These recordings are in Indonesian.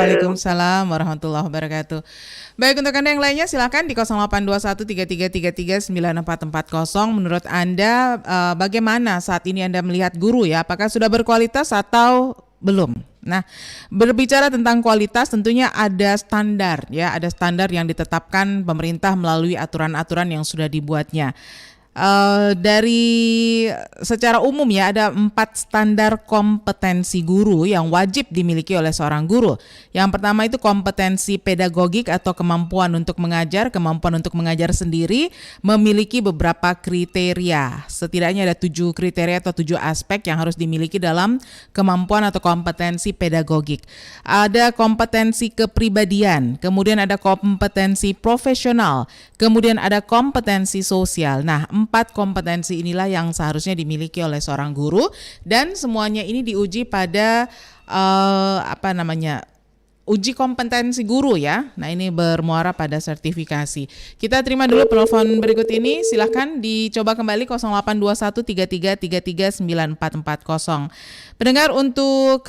Waalaikumsalam warahmatullahi wabarakatuh. Baik, untuk Anda yang lainnya silakan di 082133339440. Menurut Anda bagaimana saat ini Anda melihat guru ya? Apakah sudah berkualitas atau belum? Nah, berbicara tentang kualitas tentunya ada standar ya, ada standar yang ditetapkan pemerintah melalui aturan-aturan yang sudah dibuatnya. Dari secara umum ya ada 4 standar kompetensi guru yang wajib dimiliki oleh seorang guru. Yang pertama itu kompetensi pedagogik atau kemampuan untuk mengajar sendiri, memiliki beberapa kriteria. Setidaknya ada 7 kriteria atau 7 aspek yang harus dimiliki dalam kemampuan atau kompetensi pedagogik. Ada kompetensi kepribadian, kemudian ada kompetensi profesional, kemudian ada kompetensi sosial. Nah, 4 kompetensi inilah yang seharusnya dimiliki oleh seorang guru dan semuanya ini diuji pada uji kompetensi guru ya. Nah, ini bermuara pada sertifikasi. Kita terima dulu penelpon berikut ini. Silakan dicoba kembali 082133339440. Pendengar, untuk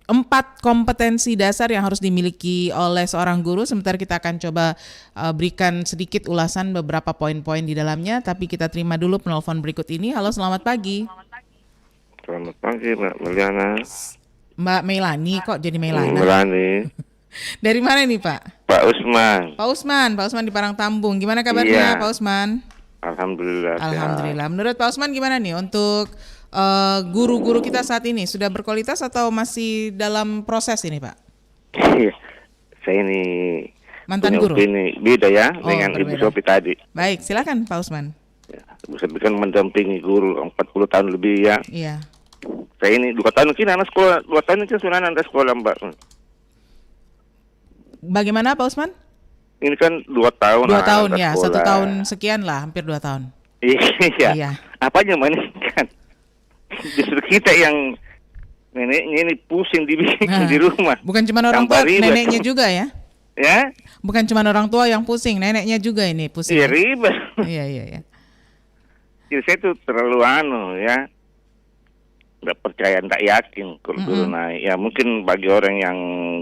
4 kompetensi dasar yang harus dimiliki oleh seorang guru. Sebentar kita akan coba berikan sedikit ulasan beberapa poin-poin di dalamnya. Tapi kita terima dulu penelpon berikut ini. Halo, selamat pagi. Selamat pagi, Mbak Meliana. Mbak Melani, kok jadi Melana? Melani. Dari mana nih, Pak? Pak Usman. Pak Usman di Parangtambung. Gimana kabarnya, Pak Usman? Alhamdulillah. Alhamdulillah. Menurut Pak Usman gimana nih untuk guru-guru kita saat ini? Sudah berkualitas atau masih dalam proses ini, Pak? Saya ini mantan guru. Ini beda ya dengan berbeda. Ibu Sofi tadi. Baik, silakan Pak Usman. Ya, Ibu Sofi kan mendampingi guru 40 tahun lebih ya. Iya. Saya ini 2 tahun mungkin anak sekolah, 2 tahun mungkin sudah anak sekolah, Mbak. Bagaimana Pak Usman? Ini kan 2 tahun. 2 tahun ya, sekolah. 1 tahun sekian lah, hampir 2 tahun. Iya. Apanya kan? Justru kita yang neneknya ini pusing di rumah. Bukan cuma orang tua, neneknya juga ya? Ya? Bukan cuma orang tua yang pusing, neneknya juga ini pusing. Iya, ribet. Iya. Jadi saya tuh terlalu ya, nggak percaya, nggak yakin kalau guru naik. Ya mungkin bagi orang yang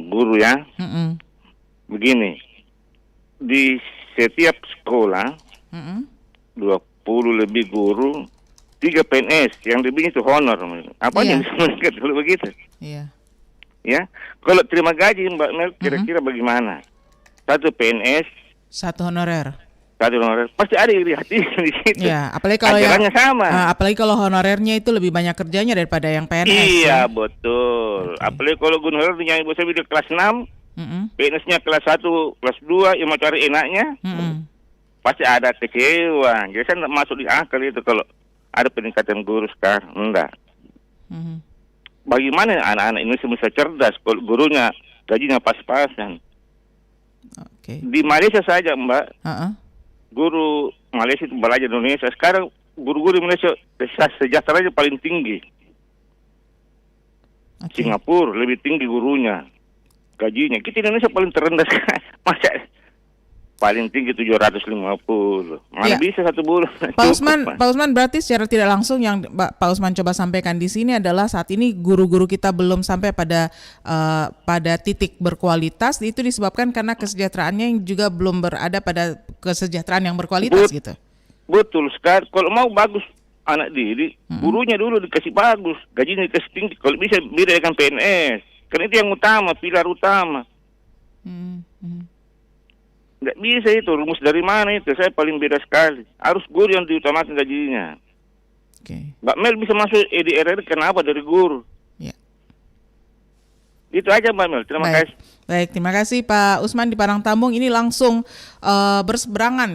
guru ya, begini, di setiap sekolah 20 lebih guru, 3 PNS, yang lebihnya itu honor. Apanya bisa meningkat kalau begitu? Iya. Ya, kalau terima gaji Mbak Mel, kira-kira bagaimana? 1 PNS, 1 honorer. 1 honorer, pasti ada iri hati di situ. Iya, apalagi kalau sama. Apalagi kalau honorernya itu lebih banyak kerjanya daripada yang PNS. Iya, betul. Okay. Apalagi kalau honorer yang Ibu Sofi di kelas 6, PNS-nya kelas 1, kelas 2, yang mau cari enaknya, pasti ada kecewa. Jadi saya tidak masuk di akal itu kalau ada peningkatan guru sekarang. Enggak. Bagaimana anak-anak Indonesia bisa cerdas kalau gurunya gajinya pas-pasan? Okay. Di Malaysia saja, Mbak, guru Malaysia itu belajar Indonesia. Sekarang guru-guru Malaysia sejahteranya paling tinggi. Okay. Singapura lebih tinggi gurunya, gajinya. Kita Indonesia paling terendah. Masa paling tinggi 750. Mana bisa 1 bulan. Pak Usman berarti secara tidak langsung yang Pak Usman coba sampaikan di sini adalah saat ini guru-guru kita belum sampai pada titik berkualitas. Itu disebabkan karena kesejahteraannya yang juga belum berada pada kesejahteraan yang berkualitas gitu. Betul sekali. Kalau mau bagus anak didik, gurunya dulu dikasih bagus, gajinya dikasih tinggi. Kalau bisa beda dengan PNS. Karena itu yang utama, pilar utama. Nggak bisa itu, rumus dari mana itu? Saya paling beda sekali. Harus guru yang diutamakan gajinya. Okay. Mbak Mel bisa masuk EDRR kenapa dari guru? Ya. Itu aja Mbak Mel, terima kasih. Baik, terima kasih Pak Usman di Parangtambung. Ini langsung berseberangan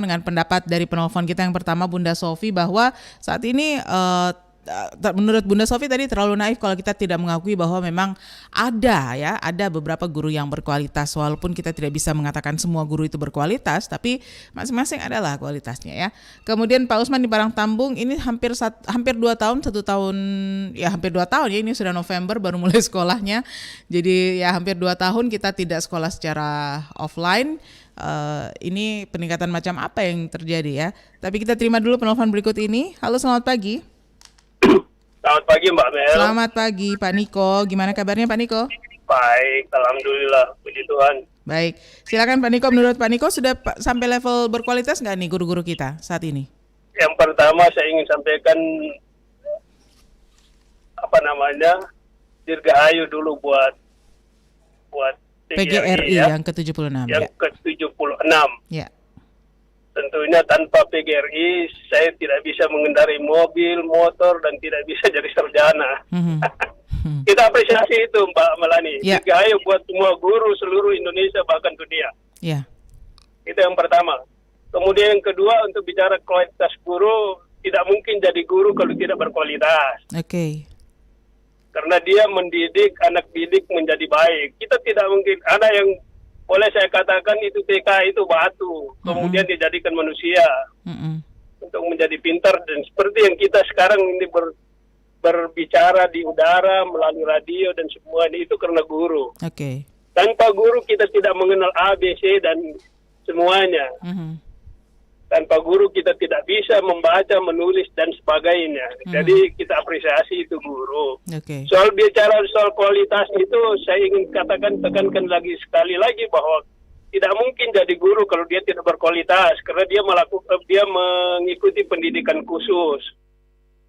dengan pendapat dari penelpon kita yang pertama, Bunda Sofi, bahwa saat ini menurut Bunda Sofi tadi terlalu naif kalau kita tidak mengakui bahwa memang ada beberapa guru yang berkualitas, walaupun kita tidak bisa mengatakan semua guru itu berkualitas, tapi masing-masing adalah kualitasnya ya. Kemudian Pak Usman di Parangtambung ini hampir 2 tahun, 1 tahun ya, hampir 2 tahun ya, ini sudah November baru mulai sekolahnya. Jadi ya hampir 2 tahun kita tidak sekolah secara offline. Ini peningkatan macam apa yang terjadi ya? Tapi kita terima dulu penelpon berikut ini. Halo, selamat pagi. Selamat pagi Mbak Mel. Selamat pagi Pak Niko. Gimana kabarnya Pak Niko? Baik, alhamdulillah, puji Tuhan. Baik, silakan Pak Niko. Menurut Pak Niko sudah sampai level berkualitas nggak nih guru-guru kita saat ini? Yang pertama saya ingin sampaikan dirgahayu dulu buat PGRI ya, yang ke-76. yang ke-76. Ya. Tentunya tanpa PGRI saya tidak bisa mengendarai mobil, motor, dan tidak bisa jadi sarjana. Kita apresiasi itu Mbak Melani. Ya. Dirgahayu buat semua guru seluruh Indonesia bahkan dunia. Ya. Itu yang pertama. Kemudian yang kedua, untuk bicara kualitas guru, tidak mungkin jadi guru kalau tidak berkualitas. Oke. Karena dia mendidik anak didik menjadi baik. Kita tidak mungkin, ada yang boleh saya katakan itu TK itu batu, kemudian dijadikan manusia untuk menjadi pintar. Dan seperti yang kita sekarang ini berbicara di udara, melalui radio dan semua ini, itu karena guru. Oke. Tanpa guru kita tidak mengenal A, B, C dan semuanya. Tanpa guru kita tidak bisa membaca, menulis dan sebagainya. Jadi kita apresiasi itu guru. Oke. Soal bicara soal kualitas itu, saya ingin tekankan lagi sekali lagi bahwa tidak mungkin jadi guru kalau dia tidak berkualitas, karena dia mengikuti pendidikan khusus.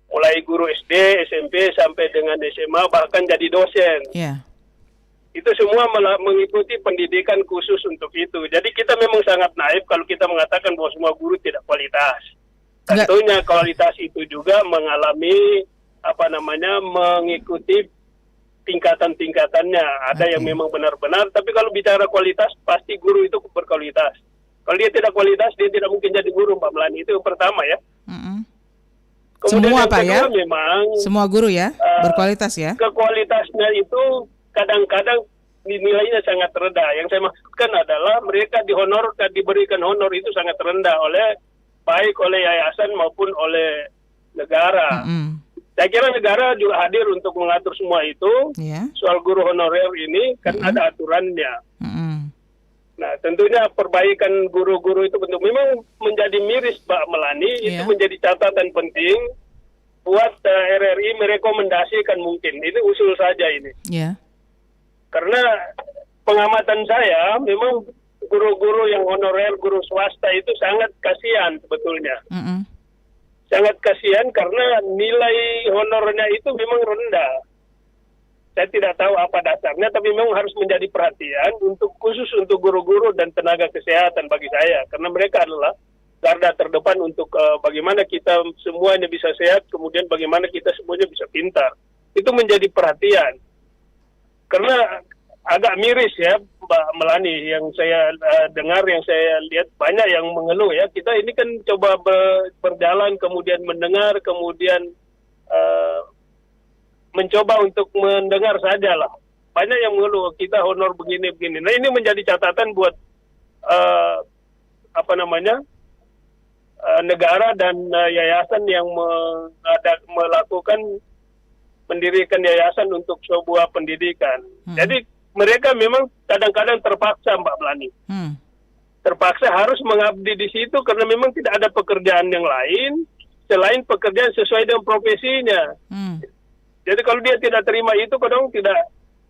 Mulai guru SD, SMP sampai dengan SMA, bahkan jadi dosen. Ya. Itu semua mengikuti pendidikan khusus untuk itu. Jadi kita memang sangat naif kalau kita mengatakan bahwa semua guru tidak kualitas. Tentunya kualitas itu juga mengalami mengikuti tingkatan-tingkatannya. Ada yang memang benar-benar, tapi kalau bicara kualitas pasti guru itu berkualitas. Kalau dia tidak kualitas, dia tidak mungkin jadi guru, Mbak Melani. Itu yang pertama ya. Kemudian Semua yang Pak kedua, ya? memang Semua guru ya? Berkualitas ya? Kekualitasnya itu kadang-kadang nilainya sangat rendah. Yang saya maksudkan adalah mereka diberikan honor itu sangat rendah baik oleh yayasan maupun oleh negara. Saya kira negara juga hadir untuk mengatur semua itu. Soal guru honorer ini kan ada aturannya. Nah, tentunya perbaikan guru-guru itu bentuk memang menjadi miris, Mbak Melani. Itu menjadi catatan penting buat RRI merekomendasikan mungkin. Ini usul saja ini. Karena pengamatan saya, memang guru-guru yang honorer, guru swasta itu sangat kasihan sebetulnya. Sangat kasihan karena nilai honornya itu memang rendah. Saya tidak tahu apa dasarnya, tapi memang harus menjadi perhatian khusus untuk guru-guru dan tenaga kesehatan bagi saya. Karena mereka adalah garda terdepan untuk bagaimana kita semuanya bisa sehat, kemudian bagaimana kita semuanya bisa pintar. Itu menjadi perhatian. Karena agak miris ya Mbak Melani, yang saya dengar, yang saya lihat banyak yang mengeluh ya. Kita ini kan coba berjalan, kemudian mendengar, kemudian mencoba untuk mendengar saja lah. Banyak yang mengeluh, kita honor begini-begini. Nah, ini menjadi catatan buat negara dan yayasan yang mendirikan yayasan untuk sebuah pendidikan. Jadi mereka memang kadang-kadang terpaksa, Mbak Melani. Terpaksa harus mengabdi di situ karena memang tidak ada pekerjaan yang lain selain pekerjaan sesuai dengan profesinya. Jadi kalau dia tidak terima itu,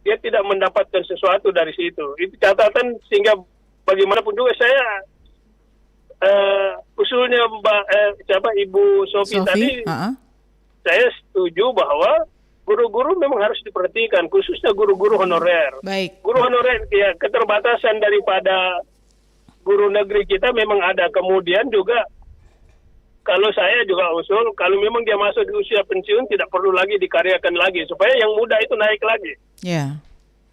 dia tidak mendapatkan sesuatu dari situ. Itu catatan, sehingga bagaimanapun juga saya usulnya Ibu Sofi tadi, saya setuju bahwa guru-guru memang harus diperhatikan, khususnya guru-guru honorer. Baik. Guru honorer, ya, keterbatasan daripada guru negeri kita memang ada. Kemudian juga, kalau saya juga usul, kalau memang dia masuk di usia pensiun, tidak perlu lagi dikaryakan lagi, supaya yang muda itu naik lagi.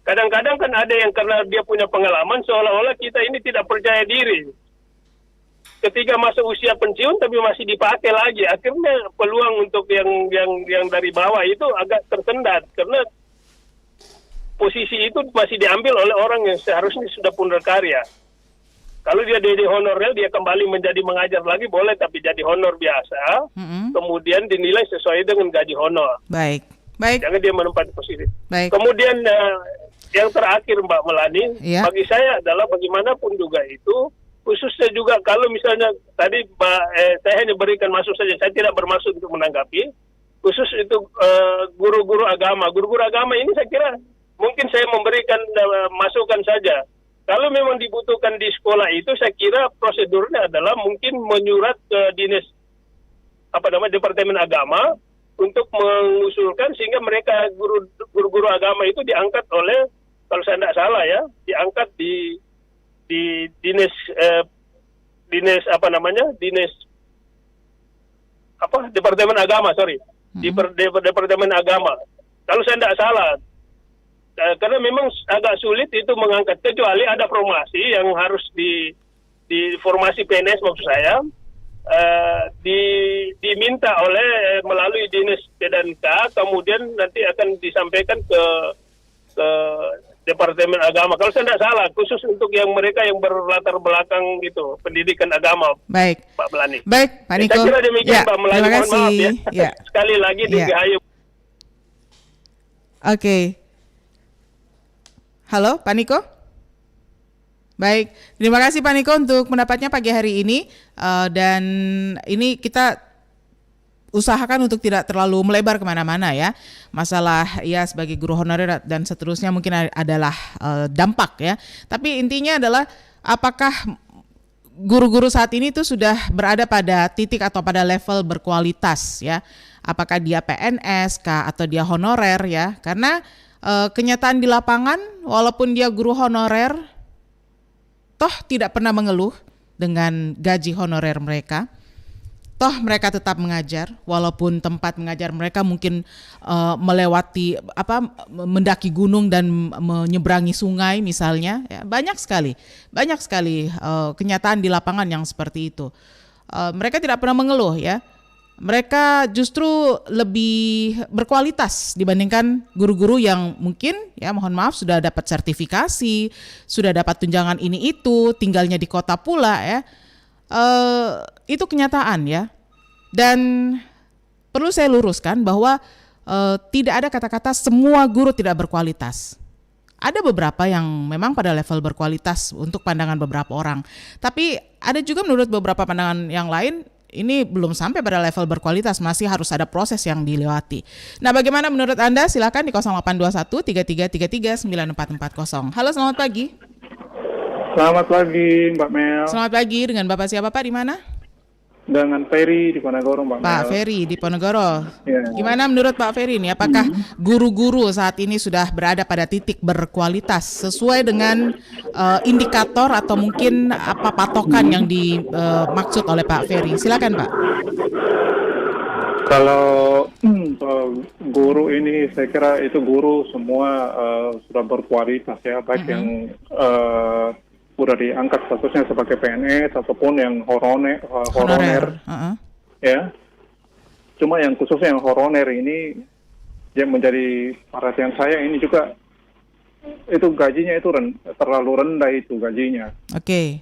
Kadang-kadang kan ada yang karena dia punya pengalaman, seolah-olah kita ini tidak percaya diri. Ketika masuk usia pensiun tapi masih dipakai lagi, akhirnya peluang untuk yang dari bawah itu agak tersendat karena posisi itu masih diambil oleh orang yang seharusnya sudah berkarya. Kalau dia jadi honorer, dia kembali menjadi mengajar lagi boleh, tapi jadi honor biasa, kemudian dinilai sesuai dengan gaji honor. Baik. Jangan dia menempati posisi. Baik. Kemudian yang terakhir Mbak Melani, bagi saya adalah bagaimanapun juga itu, khususnya juga kalau misalnya tadi saya hanya berikan masuk saja, saya tidak bermaksud untuk menanggapi. khusus itu guru-guru agama. Guru-guru agama ini saya kira mungkin saya memberikan masukan saja. Kalau memang dibutuhkan di sekolah itu, saya kira prosedurnya adalah mungkin menyurat ke dinas Departemen Agama untuk mengusulkan sehingga mereka guru-guru agama itu diangkat oleh, kalau saya tidak salah ya, diangkat di dinas Departemen Agama, Departemen Agama. Kalau saya tidak salah, karena memang agak sulit itu mengangkat, kecuali ada formasi yang harus di formasi PNS maksud saya, diminta oleh melalui dinas PDNK, kemudian nanti akan disampaikan ke Departemen Agama. Kalau saya tidak salah, khusus untuk yang mereka yang berlatar belakang gitu, pendidikan agama. Baik, Pak Belani. Baik, Pak Niko. Saya kira demikian, Ya, Pak Melani. terima Mohon kasih. maaf ya. Ya. Sekali lagi Ya. Dirgahayu. Oke. Halo, Pak Niko? Baik, terima kasih Pak Niko untuk pendapatnya pagi hari ini. Dan ini kita usahakan untuk tidak terlalu melebar kemana-mana ya. Masalah ya sebagai guru honorer dan seterusnya mungkin adalah dampak ya. Tapi intinya adalah apakah guru-guru saat ini itu sudah berada pada titik atau pada level berkualitas ya. Apakah dia PNS kah atau dia honorer ya. Karena kenyataan di lapangan walaupun dia guru honorer toh tidak pernah mengeluh dengan gaji honorer mereka. Toh mereka tetap mengajar walaupun tempat mengajar mereka mungkin melewati mendaki gunung dan menyeberangi sungai misalnya ya, banyak sekali kenyataan di lapangan yang seperti itu. Mereka tidak pernah mengeluh ya. Mereka justru lebih berkualitas dibandingkan guru-guru yang mungkin ya mohon maaf sudah dapat sertifikasi, sudah dapat tunjangan ini itu, tinggalnya di kota pula ya. Itu kenyataan ya. Dan perlu saya luruskan bahwa tidak ada kata-kata semua guru tidak berkualitas. Ada beberapa yang memang pada level berkualitas untuk pandangan beberapa orang. Tapi ada juga menurut beberapa pandangan yang lain ini belum sampai pada level berkualitas, masih harus ada proses yang dilewati. Nah, bagaimana menurut Anda? Silakan di 0821 3333 9440. Halo, selamat pagi. Selamat pagi, Mbak Mel. Selamat pagi, dengan Bapak siapa Pak, di mana? Dengan Ferry di Ponorogo, Mbak Mel. Pak Ferry di Ponorogo. Ya. Gimana menurut Pak Ferry ini? Apakah guru-guru saat ini sudah berada pada titik berkualitas sesuai dengan indikator atau mungkin apa patokan yang dimaksud oleh Pak Ferry? Silakan Pak. Kalau guru ini, saya kira itu guru semua sudah berkualitas ya, baik yang udah diangkat statusnya sebagai PNS ataupun yang horoner. Ya. Cuma yang khususnya yang horoner ini yang menjadi perhatian saya ini juga itu gajinya itu terlalu rendah itu gajinya. Oke.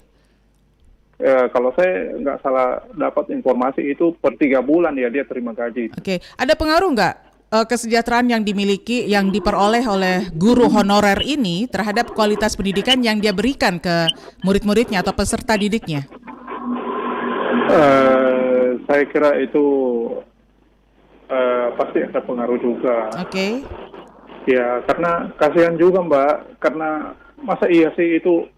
Kalau saya nggak salah dapat informasi itu per 3 bulan ya dia terima gaji. Oke. Ada pengaruh nggak kesejahteraan yang dimiliki, yang diperoleh oleh guru honorer ini terhadap kualitas pendidikan yang dia berikan ke murid-muridnya atau peserta didiknya? Saya kira itu pasti ada pengaruh juga. Oke. Ya, karena kasihan juga Mbak, karena masa iya sih itu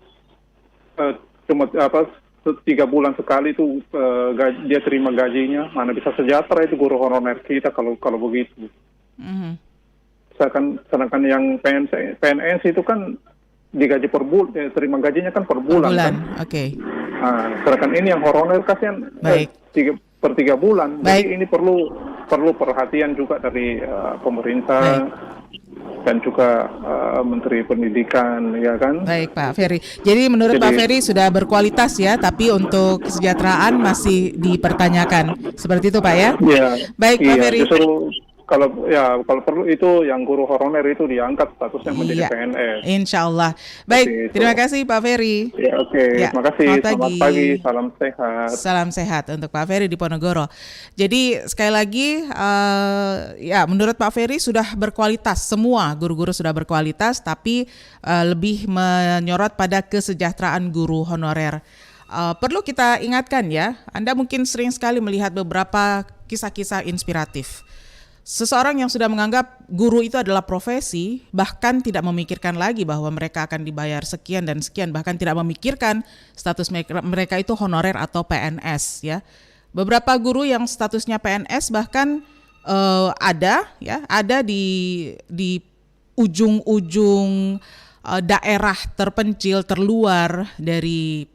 cuma 3 bulan sekali itu dia terima gajinya, mana bisa sejahtera itu guru honorer kita kalau begitu. Sedangkan yang PNS itu kan digaji per bulan, terima gajinya kan per bulan. Kan? Oke. Nah, sedangkan ini yang honorer kasihan per 3 bulan. Baik. Jadi ini perlu perhatian juga dari pemerintah. Baik. Dan juga Menteri Pendidikan, ya kan? Baik Pak Ferry. Jadi menurut Pak Ferry sudah berkualitas ya, tapi untuk kesejahteraan masih dipertanyakan. Seperti itu Pak ya? Iya. Baik Pak Ferry. Justru kalau perlu itu yang guru honorer itu diangkat statusnya menjadi PNS. Insya Allah. Baik, terima kasih Pak Ferry. Ya, oke. Terima kasih. Selamat pagi. Salam sehat. Salam sehat untuk Pak Ferry di Ponorogo. Jadi sekali lagi, menurut Pak Ferry sudah berkualitas. Semua guru-guru sudah berkualitas, tapi lebih menyorot pada kesejahteraan guru honorer. Perlu kita ingatkan ya, Anda mungkin sering sekali melihat beberapa kisah-kisah inspiratif. seseorang yang sudah menganggap guru itu adalah profesi, bahkan tidak memikirkan lagi bahwa mereka akan dibayar sekian dan sekian, bahkan tidak memikirkan status mereka itu honorer atau PNS ya. Beberapa guru yang statusnya PNS bahkan ada di ujung-ujung daerah terpencil terluar dari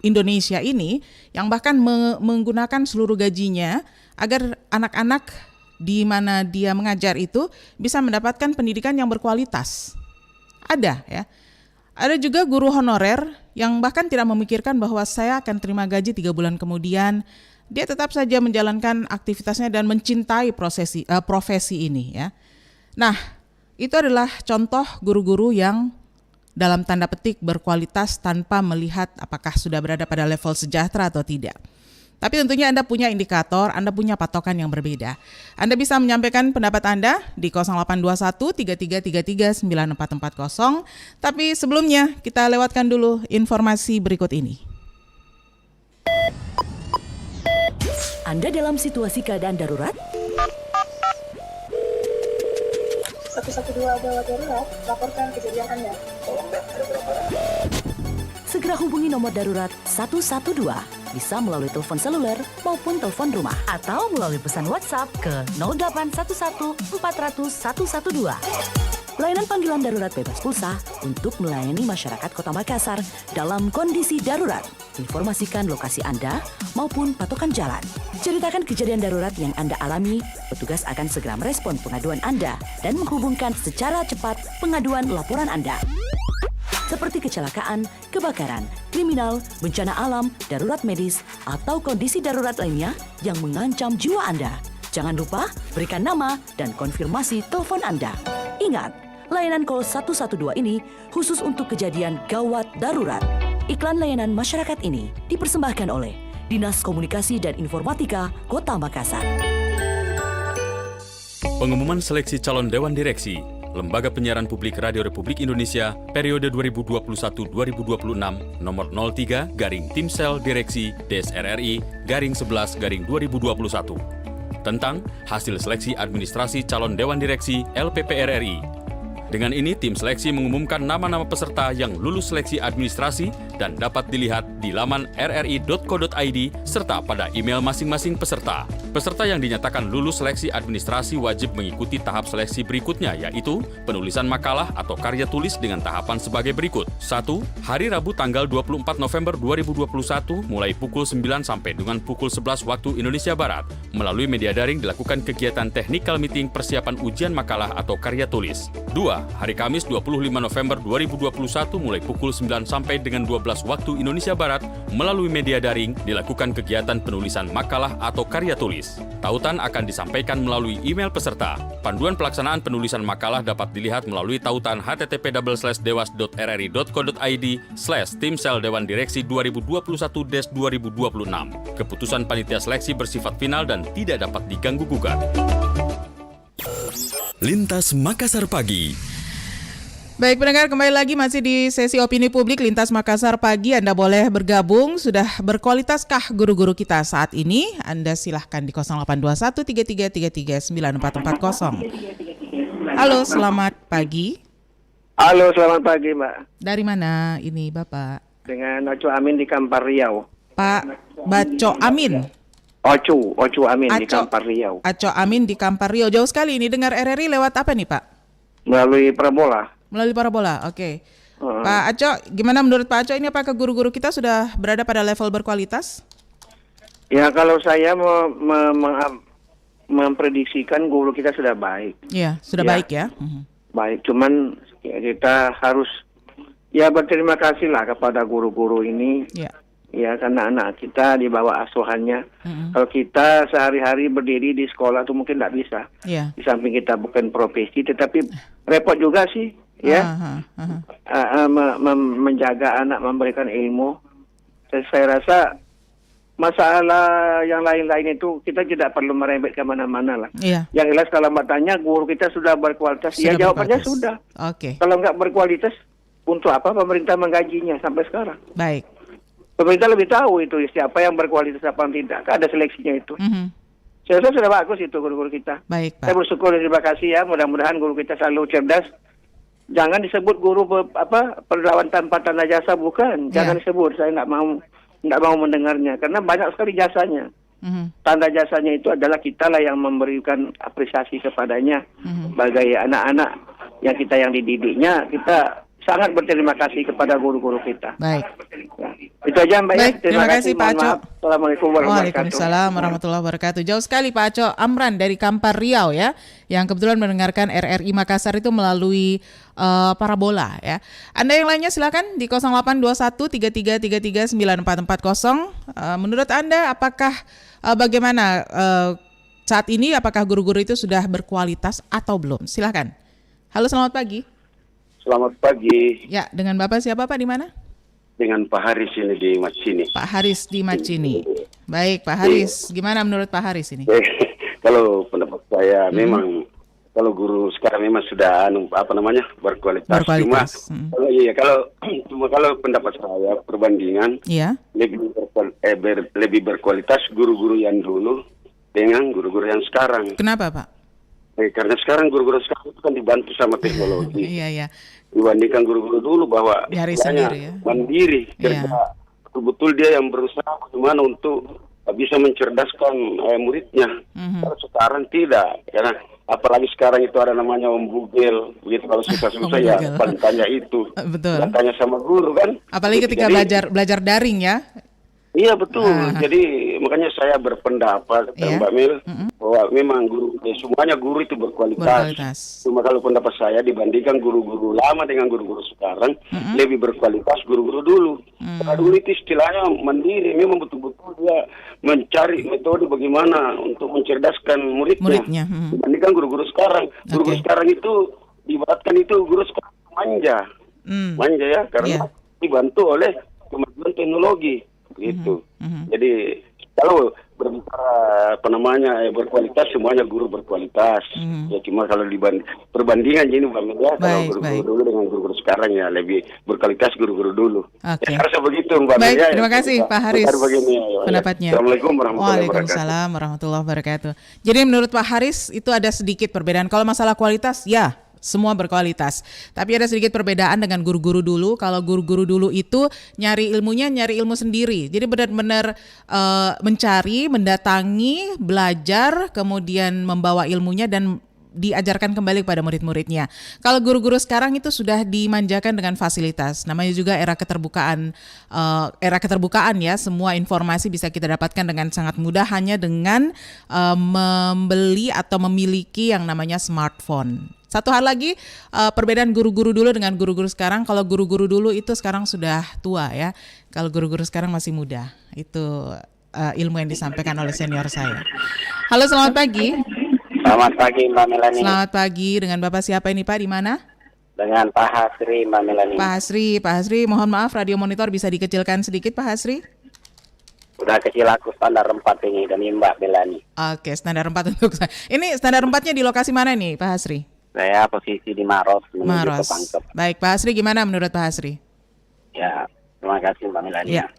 Indonesia ini yang bahkan menggunakan seluruh gajinya agar anak-anak di mana dia mengajar itu bisa mendapatkan pendidikan yang berkualitas. Ada ya. Ada juga guru honorer yang bahkan tidak memikirkan bahwa saya akan terima gaji 3 bulan kemudian. Dia tetap saja menjalankan aktivitasnya dan mencintai profesi ini ya. Nah, itu adalah contoh guru-guru yang dalam tanda petik berkualitas tanpa melihat apakah sudah berada pada level sejahtera atau tidak. Tapi tentunya Anda punya indikator, Anda punya patokan yang berbeda. Anda bisa menyampaikan pendapat Anda di 0821 3333 9440. Tapi sebelumnya kita lewatkan dulu informasi berikut ini. Anda dalam situasi keadaan darurat? 112 gawat darurat, laporkan kejadian Anda. Segera hubungi nomor darurat 112, bisa melalui telepon seluler maupun telepon rumah, atau melalui pesan WhatsApp ke 0811 400 112. Layanan panggilan darurat bebas pulsa untuk melayani masyarakat Kota Makassar dalam kondisi darurat. Informasikan lokasi Anda maupun patokan jalan. Ceritakan kejadian darurat yang Anda alami, petugas akan segera merespon pengaduan Anda dan menghubungkan secara cepat pengaduan laporan Anda. Seperti kecelakaan, kebakaran, kriminal, bencana alam, darurat medis, atau kondisi darurat lainnya yang mengancam jiwa Anda. Jangan lupa berikan nama dan konfirmasi telepon Anda. Ingat, layanan call 112 ini khusus untuk kejadian gawat darurat. Iklan layanan masyarakat ini dipersembahkan oleh Dinas Komunikasi dan Informatika Kota Makassar. Pengumuman seleksi calon Dewan Direksi Lembaga Penyiaran Publik Radio Republik Indonesia periode 2021-2026 nomor 03-Timsel Direksi DSRRI-11-2021 tentang hasil seleksi administrasi calon Dewan Direksi LPPR RI. Dengan ini, tim seleksi mengumumkan nama-nama peserta yang lulus seleksi administrasi dan dapat dilihat di laman rri.co.id serta pada email masing-masing peserta. Peserta yang dinyatakan lulus seleksi administrasi wajib mengikuti tahap seleksi berikutnya, yaitu penulisan makalah atau karya tulis dengan tahapan sebagai berikut. 1. Hari Rabu tanggal 24 November 2021 mulai pukul 9 sampai dengan pukul 11 waktu Indonesia Barat. Melalui media daring dilakukan kegiatan technical meeting persiapan ujian makalah atau karya tulis. 2. Hari Kamis 25 November 2021 mulai pukul 9 sampai dengan 12 waktu Indonesia Barat melalui media daring dilakukan kegiatan penulisan makalah atau karya tulis. Tautan akan disampaikan melalui email peserta. Panduan pelaksanaan penulisan makalah dapat dilihat melalui tautan http://dewas.rri.co.id/timsel Dewan Direksi 2021-2026. Keputusan panitia seleksi bersifat final dan tidak dapat diganggu-gugat. Lintas Makassar Pagi. Baik pendengar, kembali lagi masih di sesi opini publik Lintas Makassar Pagi. Anda boleh bergabung. Sudah berkualitaskah guru-guru kita saat ini? Anda silahkan di 0821 3333 9440. Halo, selamat pagi. Halo, selamat pagi, Mbak. Dari mana ini, Bapak? Dengan Ocu Amin di Kampar Riau. Pak Baco Amin. Ocu Amin di Kampar Riau. Aco Amin di Kampar Riau. Jauh sekali ini dengar RRI lewat apa nih, Pak? Melalui parabola. Melalui parabola, oke. Pak Aco, gimana menurut Pak Aco ini apakah guru-guru kita sudah berada pada level berkualitas? Ya, kalau saya memprediksikan guru kita sudah baik. Iya, sudah baik ya. Baik, cuman kita harus berterima kasih lah kepada guru-guru ini. Iya. Ya, karena anak kita di bawah asuhannya. Kalau kita sehari-hari berdiri di sekolah itu mungkin tidak bisa. Di samping kita bukan profesi, tetapi repot juga sih, ya. Menjaga anak, memberikan ilmu. Saya rasa masalah yang lain-lain itu kita tidak perlu merembet kemana-mana lah. Yang jelas kalau Mbak tanya guru kita sudah berkualitas, ya jawabannya sudah. Kalau nggak berkualitas, untuk apa pemerintah menggajinya sampai sekarang? Baik. Pemerintah lebih tahu itu siapa yang berkualitas apa yang tidak. Kan ada seleksinya itu. Saya rasa sudah bagus itu guru-guru kita. Baik, Pak. Saya bersyukur dan terima kasih ya. Mudah-mudahan guru kita selalu cerdas. Jangan disebut guru perlawan tanpa tanda jasa, bukan. Jangan disebut. Saya nggak mau mendengarnya karena banyak sekali jasanya. Tanda jasanya itu adalah kita lah yang memberikan apresiasi kepadanya sebagai anak-anak yang dididiknya. Kita sangat berterima kasih kepada guru-guru kita. Baik. Ya. Itu aja Mbak. Baik, terima kasih Pak Aco. Assalamualaikum warahmatullahi wabarakatuh. Waalaikumsalam warahmatullahi wabarakatuh. Jauh sekali Pak Aco Amran dari Kampar Riau ya, yang kebetulan mendengarkan RRI Makassar itu melalui parabola ya. Anda yang lainnya silakan di 082133339440. Menurut Anda apakah bagaimana saat ini, apakah guru-guru itu sudah berkualitas atau belum? Silakan. Halo, selamat pagi. Selamat pagi. Ya, dengan Bapak siapa Pak, di mana? Dengan Pak Haris ini di Macini. Pak Haris di Macini. Baik, Pak Haris. Gimana menurut Pak Haris ini? Kalau pendapat saya memang kalau guru sekarang memang sudah berkualitas. Cuma kalau pendapat saya perbandingan lebih berkualitas guru-guru yang dulu dengan guru-guru yang sekarang. Kenapa, Pak? Karena sekarang guru-guru sekarang itu kan dibantu sama teknologi. Iya. Dibandingkan guru-guru dulu bahwa mandiri, kerja. Betul-betul dia yang berusaha bagaimana untuk bisa mencerdaskan muridnya. Kalau sekarang tidak, karena apalagi sekarang itu ada namanya Google, begitu kalau susah-susah ya paling tanya itu. Betul. Tanya sama guru kan. Apalagi ketika belajar daring ya. Iya betul. Jadi makanya saya berpendapat Mbak Mil bahwa memang semuanya guru itu berkualitas. Cuma kalau pendapat saya dibandingkan guru-guru lama dengan guru-guru sekarang lebih berkualitas guru-guru dulu. Karena dulu itu istilahnya mandiri, memang betul-betul dia mencari metode bagaimana untuk mencerdaskan muridnya. Dibandingkan guru-guru sekarang. Guru-guru sekarang itu diibaratkan itu guru sekarang manja ya, karena dibantu oleh kemajuan teknologi. Gitu. Jadi kalau berbicara berkualitas, semuanya guru berkualitas. Ya cuma kalau perbandingan ini Mbak, kalau guru-guru dulu dengan guru-guru sekarang ya lebih berkualitas guru-guru dulu. Okay. Ya, harusnya begitu Mbak. Baik, terima kasih Pak Haris pendapatnya. Assalamualaikum warahmatullahi wabarakatuh. Waalaikumsalam warahmatullahi wabarakatuh. Jadi menurut Pak Haris itu ada sedikit perbedaan. Kalau masalah kualitas ya semua berkualitas. Tapi ada sedikit perbedaan dengan guru-guru dulu. Kalau guru-guru dulu itu nyari ilmu sendiri. Jadi benar-benar mencari, mendatangi, belajar, kemudian membawa ilmunya dan diajarkan kembali kepada murid-muridnya. Kalau guru-guru sekarang itu sudah dimanjakan dengan fasilitas. Namanya juga era keterbukaan ya. Semua informasi bisa kita dapatkan dengan sangat mudah hanya dengan membeli atau memiliki yang namanya smartphone. Satu hal lagi, perbedaan guru-guru dulu dengan guru-guru sekarang. Kalau guru-guru dulu itu sekarang sudah tua ya. Kalau guru-guru sekarang masih muda. Itu ilmu yang disampaikan oleh senior saya. Halo, selamat pagi. Selamat pagi Mbak Melani. Selamat pagi, dengan Bapak siapa ini Pak, di mana? Dengan Pak Hasri Mbak Melani. Pak Hasri, mohon maaf radio monitor bisa dikecilkan sedikit Pak Hasri? Udah kecil aku standar 4 ini demi Mbak Melani. Oke, standar 4 untuk saya. Ini standar 4-nya di lokasi mana nih Pak Hasri? Saya posisi di Maros menuju ke Pangkep. Baik Pak Hasri, gimana menurut Pak Hasri? Ya, terima kasih Mbak Melani. Ya.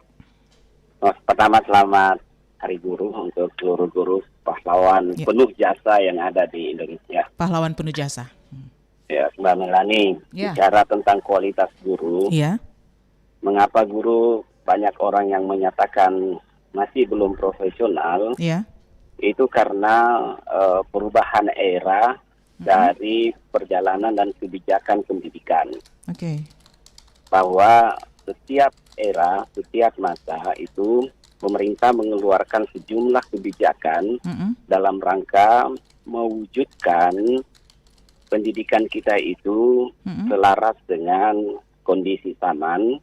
Pertama selamat Hari Guru untuk seluruh guru pahlawan penuh jasa yang ada di Indonesia. Pahlawan penuh jasa. Ya, Mbak Melani, bicara tentang kualitas guru. Iya. Mengapa guru banyak orang yang menyatakan masih belum profesional? Iya. Itu karena perubahan era dari perjalanan dan kebijakan pendidikan. Oke. Bahwa setiap era, setiap masa itu pemerintah mengeluarkan sejumlah kebijakan dalam rangka mewujudkan pendidikan kita itu selaras dengan kondisi zaman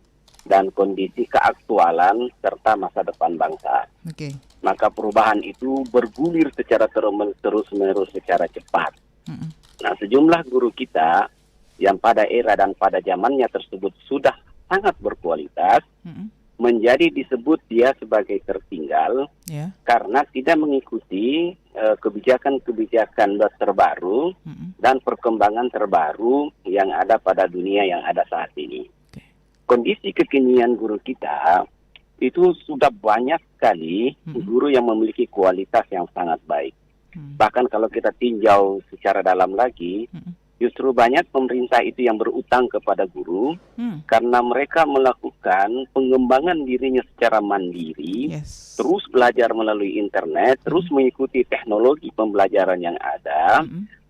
dan kondisi keaktualan serta masa depan bangsa. Okay. Maka perubahan itu bergulir secara terus-menerus secara cepat. Nah, sejumlah guru kita yang pada era dan pada zamannya tersebut sudah sangat berkualitas, menjadi disebut dia sebagai tertinggal karena tidak mengikuti kebijakan-kebijakan terbaru dan perkembangan terbaru yang ada pada dunia yang ada saat ini. Kondisi kekinian guru kita itu sudah banyak sekali guru yang memiliki kualitas yang sangat baik. Bahkan kalau kita tinjau secara dalam lagi, justru banyak pemerintah itu yang berutang kepada guru karena mereka melakukan pengembangan dirinya secara mandiri, terus belajar melalui internet, terus mengikuti teknologi pembelajaran yang ada,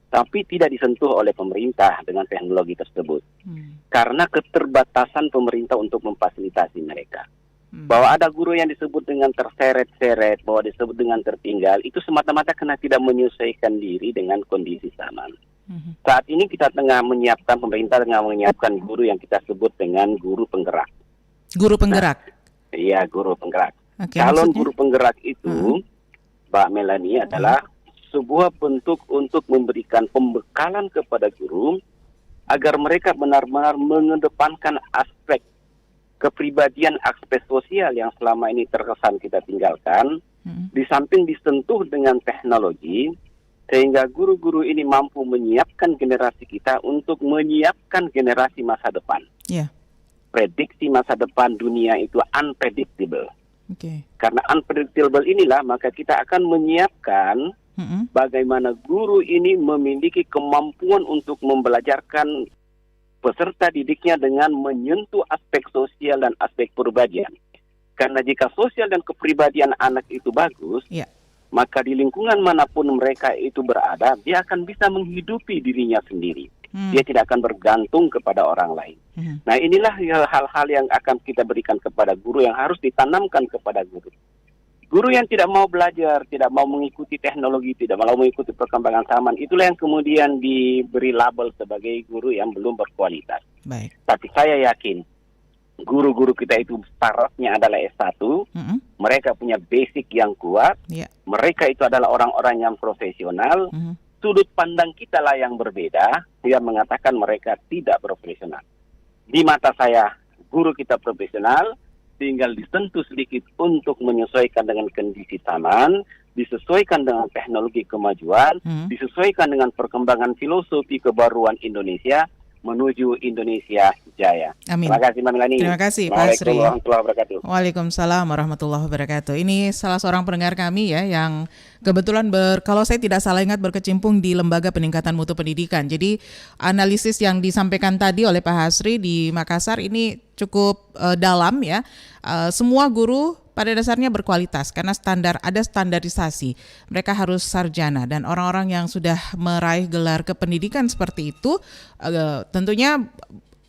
tapi tidak disentuh oleh pemerintah dengan teknologi tersebut. Karena keterbatasan pemerintah untuk memfasilitasi mereka. Bahwa ada guru yang disebut dengan terseret-seret, bahwa disebut dengan tertinggal, itu semata-mata karena tidak menyesuaikan diri dengan kondisi zaman. Saat ini kita pemerintah tengah menyiapkan guru yang kita sebut dengan guru penggerak. Guru penggerak? Iya, guru penggerak. Calon guru penggerak itu, Mbak Melanie, adalah sebuah bentuk untuk memberikan pembekalan kepada guru agar mereka benar-benar mengedepankan aspek kepribadian, aspek sosial yang selama ini terkesan kita tinggalkan, di samping disentuh dengan teknologi, sehingga guru-guru ini mampu menyiapkan generasi kita untuk menyiapkan generasi masa depan. Prediksi masa depan dunia itu unpredictable. Karena unpredictable inilah, maka kita akan menyiapkan bagaimana guru ini memiliki kemampuan untuk membelajarkan peserta didiknya dengan menyentuh aspek sosial dan aspek kepribadian. Karena jika sosial dan kepribadian anak itu bagus, maka di lingkungan manapun mereka itu berada, dia akan bisa menghidupi dirinya sendiri. Dia tidak akan bergantung kepada orang lain. Nah, inilah hal-hal yang akan kita berikan kepada guru, yang harus ditanamkan kepada guru. Guru yang tidak mau belajar, tidak mau mengikuti teknologi, tidak mau mengikuti perkembangan zaman, itulah yang kemudian diberi label sebagai guru yang belum berkualitas. Tapi saya yakin, guru-guru kita itu syaratnya adalah S1, mereka punya basic yang kuat, mereka itu adalah orang-orang yang profesional, sudut pandang kita lah yang berbeda, yang mengatakan mereka tidak profesional. Di mata saya, guru kita profesional, tinggal disentuh sedikit untuk menyesuaikan dengan kondisi zaman, disesuaikan dengan teknologi kemajuan, disesuaikan dengan perkembangan filosofi kebaruan Indonesia menuju Indonesia Jaya. Amin. Terima kasih, Mbak Melanie. Terima kasih, Pak Asri. Waalaikumsalam warahmatullahi wabarakatuh. Ini salah seorang pendengar kami ya, yang kebetulan kalau saya tidak salah ingat berkecimpung di Lembaga Peningkatan Mutu Pendidikan. Jadi analisis yang disampaikan tadi oleh Pak Hasri di Makassar ini cukup dalam ya. Semua guru pada dasarnya berkualitas karena ada standarisasi. Mereka harus sarjana, dan orang-orang yang sudah meraih gelar kependidikan seperti itu tentunya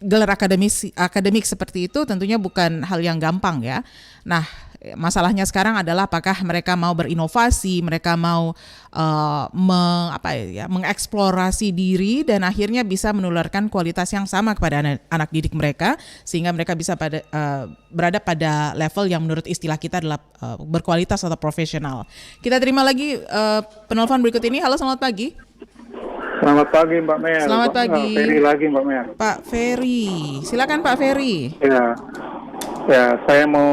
gelar akademik seperti itu tentunya bukan hal yang gampang ya. Nah, masalahnya sekarang adalah apakah mereka mau berinovasi, mereka mau mengeksplorasi diri dan akhirnya bisa menularkan kualitas yang sama kepada anak didik mereka, sehingga mereka bisa berada pada level yang menurut istilah kita adalah berkualitas atau profesional. Kita terima lagi penelpon berikut ini. Halo, selamat pagi. Selamat pagi, Mbak Mer. Selamat pagi. Ferry lagi, Mbak Mer. Pak Ferry, silakan Pak Ferry. Ya, saya mau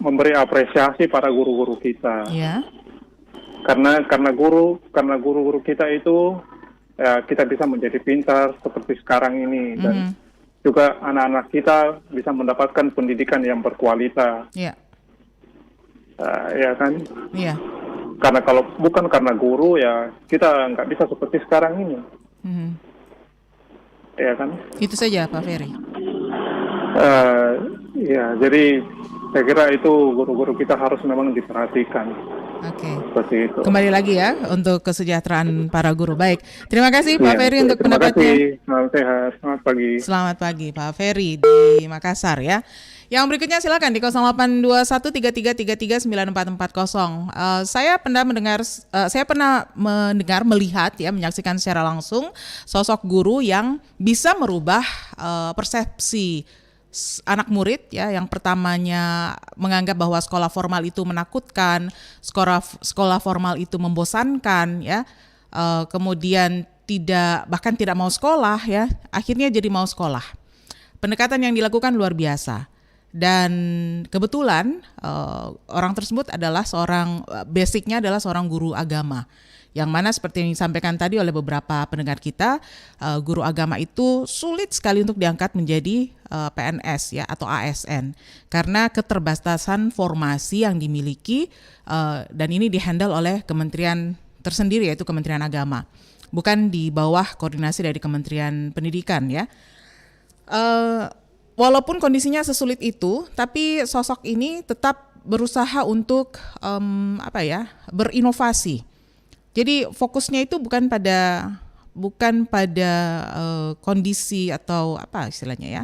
memberi apresiasi pada guru-guru kita. Ya. Karena guru-guru kita itu ya, kita bisa menjadi pintar seperti sekarang ini, dan juga anak-anak kita bisa mendapatkan pendidikan yang berkualitas. Ya. Ya kan? Iya. Karena kalau bukan karena guru ya kita nggak bisa seperti sekarang ini. Ya kan? Itu saja Pak Ferry. Ya, jadi saya kira itu guru-guru kita harus memang diperhatikan. Seperti itu. Kembali lagi ya untuk kesejahteraan para guru. Baik, terima kasih Pak Ferry untuk pendapatnya. Terima kasih, selamat sehat, selamat pagi. Selamat pagi Pak Ferry di Makassar ya. Yang berikutnya silakan di 082133339440. Saya pernah melihat ya, menyaksikan secara langsung sosok guru yang bisa merubah persepsi anak murid ya, yang pertamanya menganggap bahwa sekolah formal itu menakutkan, sekolah formal itu membosankan ya, kemudian bahkan tidak mau sekolah ya, akhirnya jadi mau sekolah. Pendekatan yang dilakukan luar biasa. Dan kebetulan orang tersebut adalah basicnya adalah seorang guru agama Yang mana seperti yang disampaikan tadi oleh beberapa pendengar kita, guru agama itu sulit sekali untuk diangkat menjadi PNS ya atau ASN karena keterbatasan formasi yang dimiliki dan ini dihandle oleh kementerian tersendiri yaitu Kementerian Agama, bukan di bawah koordinasi dari Kementerian Pendidikan ya. Walaupun kondisinya sesulit itu, tapi sosok ini tetap berusaha untuk berinovasi. Jadi fokusnya itu bukan pada kondisi atau apa istilahnya ya,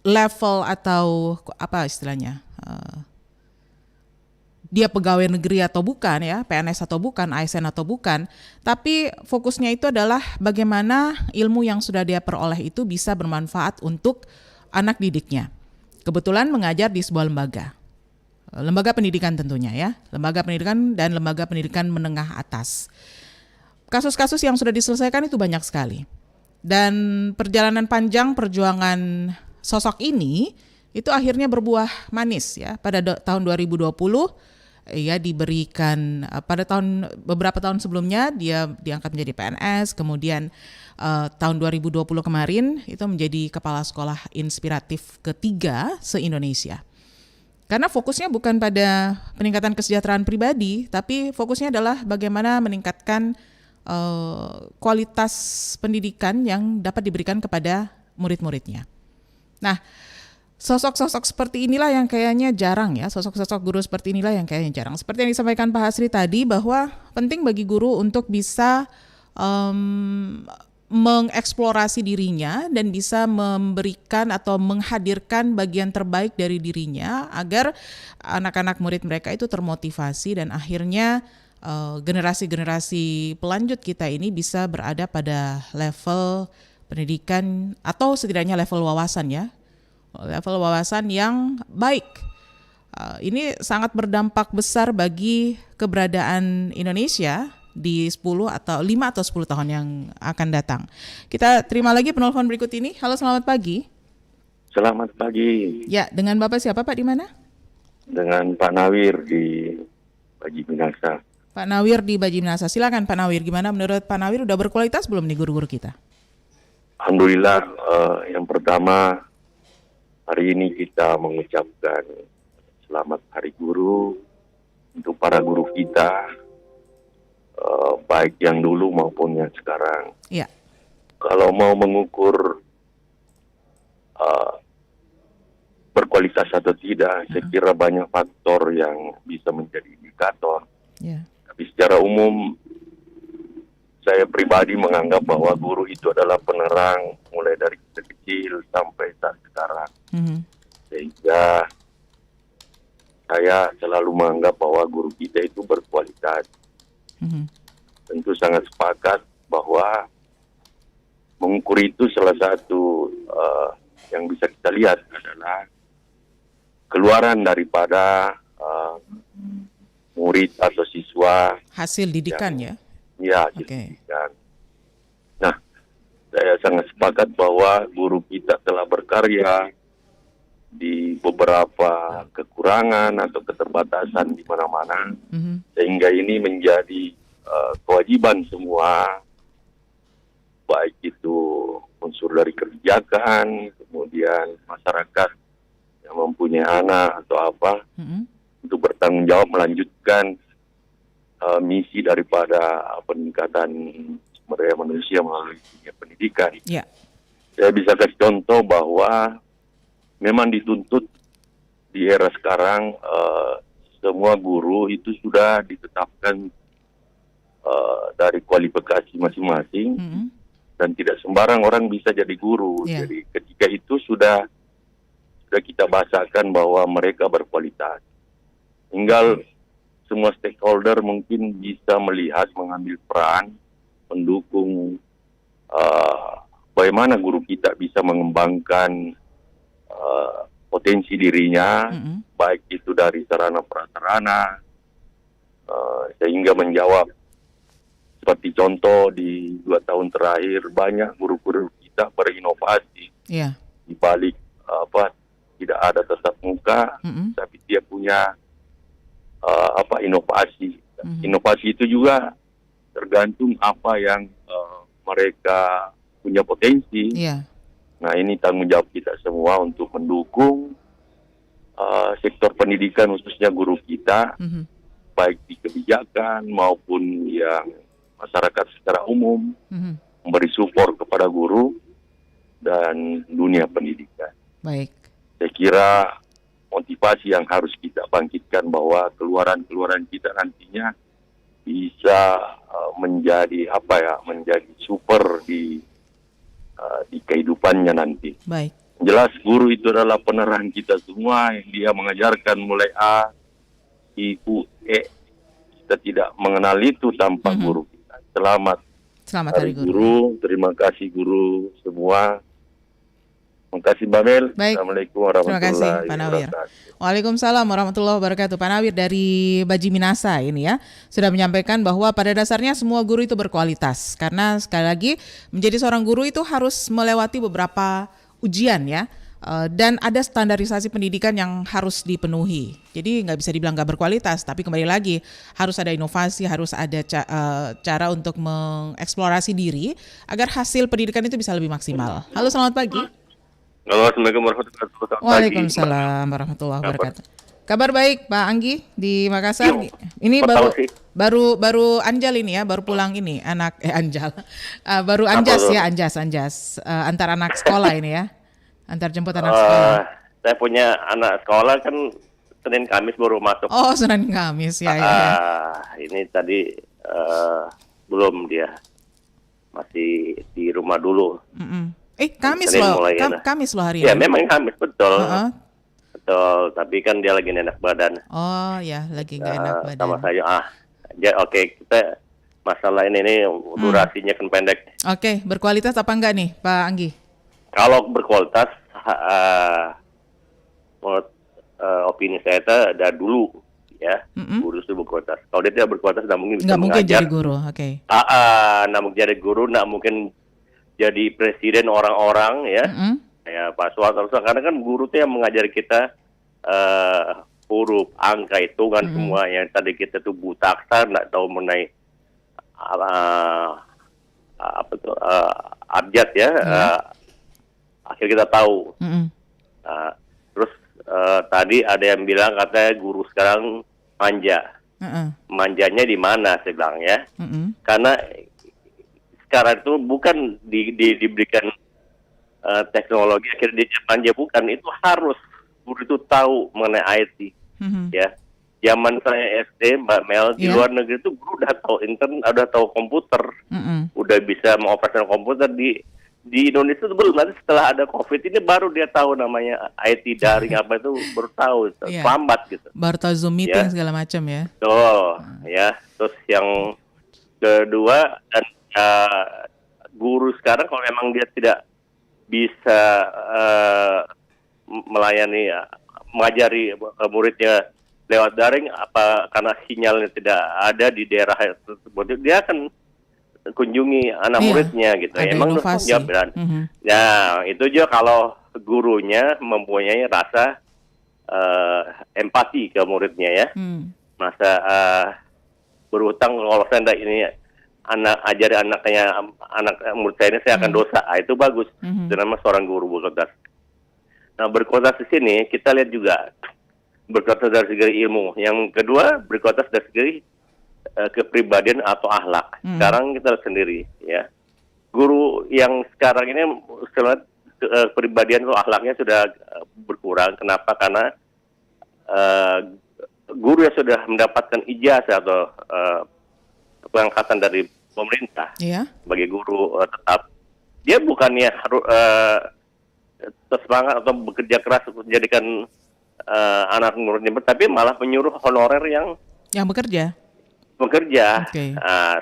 level atau apa istilahnya, dia pegawai negeri atau bukan ya, PNS atau bukan, ASN atau bukan, tapi fokusnya itu adalah bagaimana ilmu yang sudah dia peroleh itu bisa bermanfaat untuk anak didiknya. Kebetulan mengajar di sebuah lembaga pendidikan tentunya ya, lembaga pendidikan dan lembaga pendidikan menengah atas. Kasus-kasus yang sudah diselesaikan itu banyak sekali. Dan perjalanan panjang perjuangan sosok ini itu akhirnya berbuah manis ya. Pada tahun 2020 ya diberikan beberapa tahun sebelumnya dia diangkat menjadi PNS, kemudian tahun 2020 kemarin itu menjadi kepala sekolah inspiratif ketiga se-Indonesia. Karena fokusnya bukan pada peningkatan kesejahteraan pribadi, tapi fokusnya adalah bagaimana meningkatkan kualitas pendidikan yang dapat diberikan kepada murid-muridnya. Nah, sosok-sosok seperti inilah yang kayaknya jarang ya, sosok-sosok guru seperti inilah yang kayaknya jarang. Seperti yang disampaikan Pak Hasri tadi bahwa penting bagi guru untuk bisa mengeksplorasi dirinya dan bisa memberikan atau menghadirkan bagian terbaik dari dirinya agar anak-anak murid mereka itu termotivasi dan akhirnya generasi-generasi pelanjut kita ini bisa berada pada level pendidikan atau setidaknya level wawasan ya, level wawasan yang baik. Ini sangat berdampak besar bagi keberadaan Indonesia di 5 atau 10 tahun yang akan datang. Kita terima lagi penelpon berikut ini. Halo, selamat pagi. Selamat pagi. Ya, dengan Bapak siapa Pak, di mana? Dengan Pak Nawir di Baji Minasa. Pak Nawir di Baji Minasa. Silakan Pak Nawir, gimana menurut Pak Nawir, udah berkualitas belum nih guru-guru kita? Alhamdulillah, yang pertama hari ini kita mengucapkan selamat Hari Guru untuk para guru kita. Baik yang dulu maupun yang sekarang. Ya. Kalau mau mengukur berkualitas atau tidak, saya kira banyak faktor yang bisa menjadi indikator. Ya. Tapi secara umum, saya pribadi menganggap bahwa guru itu adalah penerang mulai dari kita kecil sampai saat sekarang. Sehingga saya selalu menganggap bahwa guru kita itu berkualitas. Tentu sangat sepakat bahwa mengukur itu salah satu yang bisa kita lihat adalah keluaran daripada murid atau siswa. Hasil didikan ya? Ya, hasil didikan. Nah, saya sangat sepakat bahwa guru kita telah berkarya di beberapa kekurangan atau keterbatasan di mana-mana, sehingga ini menjadi kewajiban semua, baik itu unsur dari kebijakan, kemudian masyarakat yang mempunyai anak atau apa, untuk bertanggung jawab melanjutkan misi daripada peningkatan sumber daya manusia melalui pendidikan. Yeah. Saya bisa kasih contoh bahwa memang dituntut di era sekarang semua guru itu sudah ditetapkan dari kualifikasi masing-masing dan tidak sembarang orang bisa jadi guru. Yeah. Jadi ketika itu sudah kita bahasakan bahwa mereka berkualitas. Tinggal semua stakeholder mungkin bisa melihat, mengambil peran, mendukung bagaimana guru kita bisa mengembangkan potensi dirinya, baik itu dari sarana prasarana, sehingga menjawab. Seperti contoh di 2 tahun terakhir banyak guru-guru kita berinovasi. Yeah. Di balik tidak ada tatap muka, tapi dia punya inovasi Inovasi itu juga tergantung apa yang mereka punya potensi. Nah, ini tanggung jawab kita semua untuk mendukung sektor pendidikan, khususnya guru kita, baik di kebijakan maupun yang masyarakat secara umum, memberi support kepada guru dan dunia pendidikan. Baik. Saya kira motivasi yang harus kita bangkitkan bahwa keluaran kita nantinya bisa menjadi menjadi super di kehidupannya nanti. Baik. Jelas guru itu adalah penerang kita semua. Dia mengajarkan mulai A, I, U, E. Kita tidak mengenal itu tanpa guru kita. Selamat Hari Guru. Terima kasih guru semua. Terima kasih Mbak Mel. Baik. Assalamualaikum warahmatullahi wabarakatuh. Terima kasih Pak Nawir. Waalaikumsalam warahmatullahi wabarakatuh. Pak Nawir dari Baji Minasa ini ya sudah menyampaikan bahwa pada dasarnya semua guru itu berkualitas. Karena sekali lagi menjadi seorang guru itu harus melewati beberapa ujian ya. Dan ada standarisasi pendidikan yang harus dipenuhi. Jadi nggak bisa dibilang nggak berkualitas, tapi kembali lagi harus ada inovasi, harus ada cara untuk mengeksplorasi diri agar hasil pendidikan itu bisa lebih maksimal. Halo, selamat pagi. Halo, Assalamualaikum warahmatullahi wabarakatuh. Waalaikumsalam warahmatullahi wabarakatuh. Kabar baik Pak Anggi di Makassar. Ini baru Anjal ini ya, baru pulang ini anak Anjal. Baru Anjas ya, Anjas antar anak sekolah ini ya. Antar jemput anak sekolah. Saya punya anak sekolah kan Senin Kamis baru masuk. Oh, Senin Kamis ya. Ini tadi belum, dia masih di rumah dulu. Kamis Senin loh, Kamis loh hari ini. Ya memang Kamis betul. Betul, tapi kan dia lagi enak badan. Oh ya, lagi nggak enak badan. Sama saya. Oke, kita masalah ini durasinya kan pendek. Oke, berkualitas apa enggak nih Pak Anggi? Kalau berkualitas, menurut opini saya dari dulu ya, guru itu berkualitas. Kalau dia tidak berkualitas, nggak mungkin bisa mungkin jadi guru. Oke. Nggak mungkin jadi guru, nggak mungkin jadi presiden orang-orang ya. Ya Pak Soeharto, karena kan guru itu yang mengajari kita huruf, angka, hitungan semua. Yang tadi kita tuh buta aksar, nggak tahu mengenai abjad ya. Akhirnya kita tahu. Terus tadi ada yang bilang katanya guru sekarang manja. Manjanya di mana saya bilang ya? Karena sekarang itu bukan diberikan teknologi akhirnya dia manja, bukan. Itu harus guru itu tahu mengenai IT. Ya. Zaman saya SD, Mbak Mel, di luar negeri itu guru udah tahu internet, udah tahu komputer, udah bisa mengoperasikan komputer. Di Indonesia itu belum. Nanti setelah ada COVID ini baru dia tahu namanya IT daring apa itu, baru tahu. Lambat gitu. Baru tahu Zoom meeting segala macam ya. Ya. Terus yang kedua, dan guru sekarang kalau memang dia tidak bisa melayani, mengajari muridnya lewat daring, apa karena sinyalnya tidak ada di daerah tersebut, dia akan kunjungi anak muridnya gitu. Emang harus jawab kan. Nah, itu juga kalau gurunya mempunyai rasa empati ke muridnya ya. Masa berhutang kalau saya ini ajari anak murid saya ini, saya akan dosa. Itu bagus. Itu nama seorang guru berkualitas. Nah, berkualitas di sini kita lihat juga berkualitas dari segi ilmu. Yang kedua, berkualitas dari segi kepribadian atau akhlak. Sekarang kita sendiri ya. Guru yang sekarang ini kepribadian atau akhlaknya sudah berkurang. Kenapa? Karena guru yang sudah mendapatkan ijazah atau pengangkatan dari pemerintah sebagai guru tetap, dia bukannya harus semangat atau bekerja keras untuk menjadikan anak muridnya, tapi malah menyuruh honorer yang bekerja.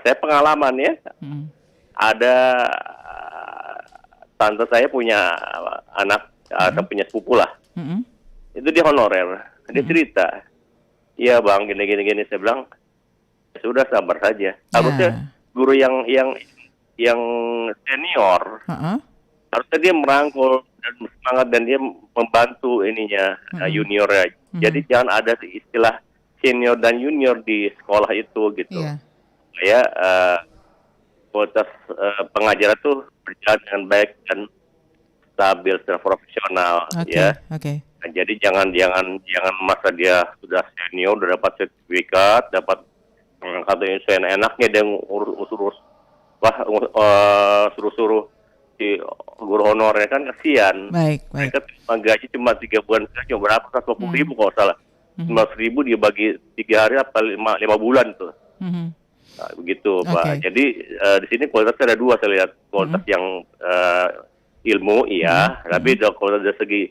Saya pengalaman ya, ada tante saya punya anak atau punya sepupu lah, itu dia honorer, dia cerita, iya bang gini, saya bilang sudah sabar saja. Harusnya guru yang senior harusnya dia merangkul dan semangat dan dia membantu ininya juniornya. Jadi jangan ada istilah senior dan junior di sekolah itu gitu. Supaya kualitas pengajaran tuh berjalan dengan baik dan stabil secara profesional ya. Nah, jadi jangan masa dia sudah senior, udah dapat sertifikat, dapat katanya enaknya dia urus suruh si guru honornya kan kasihan. Mereka gaji cuma 3 bulan saja, berapa 150.000 kalau salah. 100.000 dia bagi 3 hari apa 5 bulan tuh. Nah, begitu Pak. Jadi di sini kualitasnya ada 2 saya lihat. Kualitas yang ilmu tapi kualitas dari segi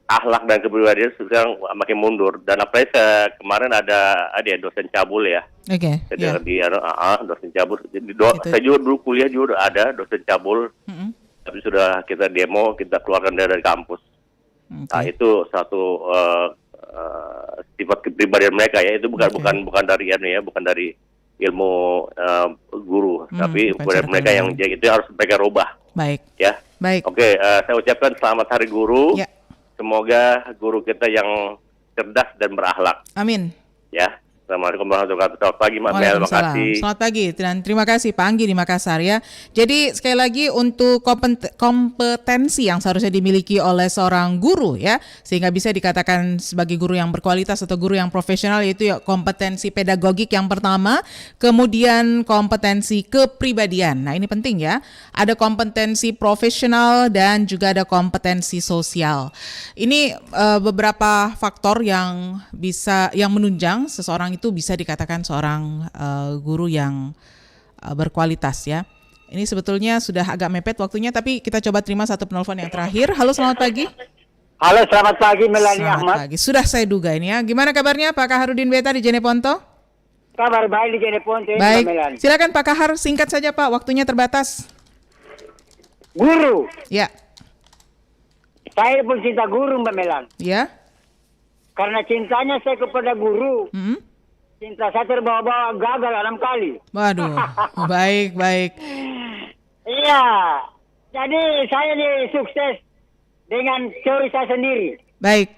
akhlak dan kepribadian sekarang makin mundur. Dan apalagi kemarin ada dosen cabul ya. Dosen cabul. Saya juga dulu kuliah juga ada dosen cabul. Tapi sudah kita demo, kita keluarkan dari kampus. Nah, itu satu sifat kepribadian mereka ya. Itu bukan dari bukan dari ilmu guru, tapi kepada mereka yang itu harus mereka rubah. Oke, saya ucapkan selamat Hari Guru. Semoga guru kita yang cerdas dan berakhlak. Amin. Ya. Assalamualaikum warahmatullahi wabarakatuh. Selamat pagi Mbak Mel, terima kasih. Selamat pagi dan terima kasih Pak Anggi di Makassar ya. Jadi sekali lagi untuk kompetensi yang seharusnya dimiliki oleh seorang guru ya, sehingga bisa dikatakan sebagai guru yang berkualitas atau guru yang profesional, yaitu ya kompetensi pedagogik yang pertama, kemudian kompetensi kepribadian. Nah ini penting ya, ada kompetensi profesional dan juga ada kompetensi sosial. Ini beberapa faktor yang menunjang seseorang itu bisa dikatakan seorang guru yang berkualitas ya. Ini sebetulnya sudah agak mepet waktunya, tapi kita coba terima satu penelpon yang terakhir. Halo, selamat pagi. Halo, selamat pagi Melani Ahmad. Selamat pagi. Sudah saya duga ini ya. Gimana kabarnya Pak Kaharudin Beta di Jeneponto? Kabar baik di Jeneponto. Baik. Silakan Pak Kahar, singkat saja Pak, waktunya terbatas. Guru. Ya. Saya pun cinta guru Mbak Melan. Ya. Karena cintanya saya kepada guru. Cinta saya terbawa-bawa gagal 6 kali. Waduh, baik. Iya, jadi saya sukses dengan teori saya sendiri. Baik.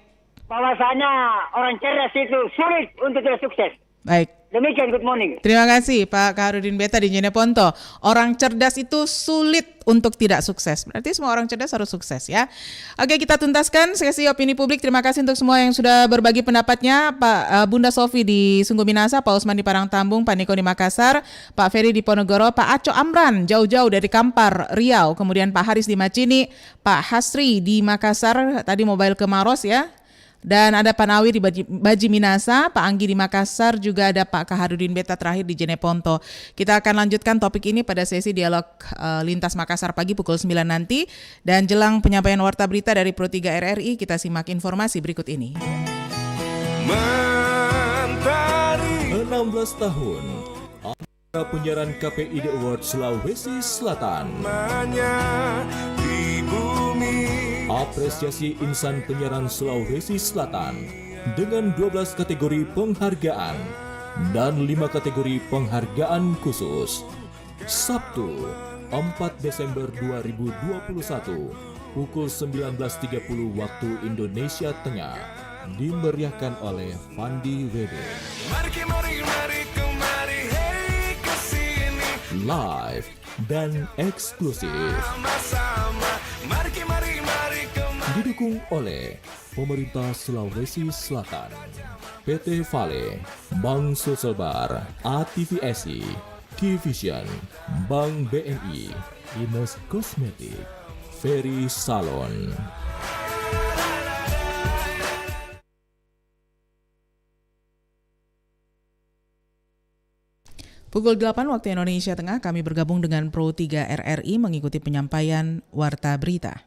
Bahwasanya orang cerdas itu sulit untuk tidak sukses. Baik. Demikian, good morning. Terima kasih Pak Kaharudin Beta di Jeneponto. Orang cerdas itu sulit untuk tidak sukses. Berarti semua orang cerdas harus sukses ya. Oke, kita tuntaskan sesi opini publik. Terima kasih untuk semua yang sudah berbagi pendapatnya. Pak Bunda Sofi di Sungguh Minasa, Pak Usman di Parangtambung, Pak Niko di Makassar, Pak Ferry di Ponorogo, Pak Aco Amran jauh-jauh dari Kampar, Riau, kemudian Pak Haris di Macini, Pak Hasri di Makassar, tadi mobile ke Maros ya. Dan ada Pak Nawi di Baji Minasa, Pak Anggi di Makassar, juga ada Pak Kaharudin Beta terakhir di Jeneponto. Kita akan lanjutkan topik ini pada sesi dialog Lintas Makassar pagi pukul 9 nanti. Dan jelang penyampaian warta berita dari Pro 3 RRI, kita simak informasi berikut ini. Mentari 16 tahun penyiaran KPID Award Sulawesi Selatan. Apresiasi insan penyiaran Sulawesi Selatan dengan 12 kategori penghargaan dan 5 kategori penghargaan khusus. Sabtu, 4 Desember 2021, pukul 19.30 waktu Indonesia Tengah, dimeriahkan oleh Fandi Wede. Live dan eksklusif. Didukung oleh Pemerintah Sulawesi Selatan, PT Vale, Bank Sulselbar, ATVSI, K-Vision, Bank BNI, Ines Kosmetik, Ferry Salon. Pukul 8 waktu Indonesia Tengah, kami bergabung dengan Pro 3 RRI mengikuti penyampaian warta berita.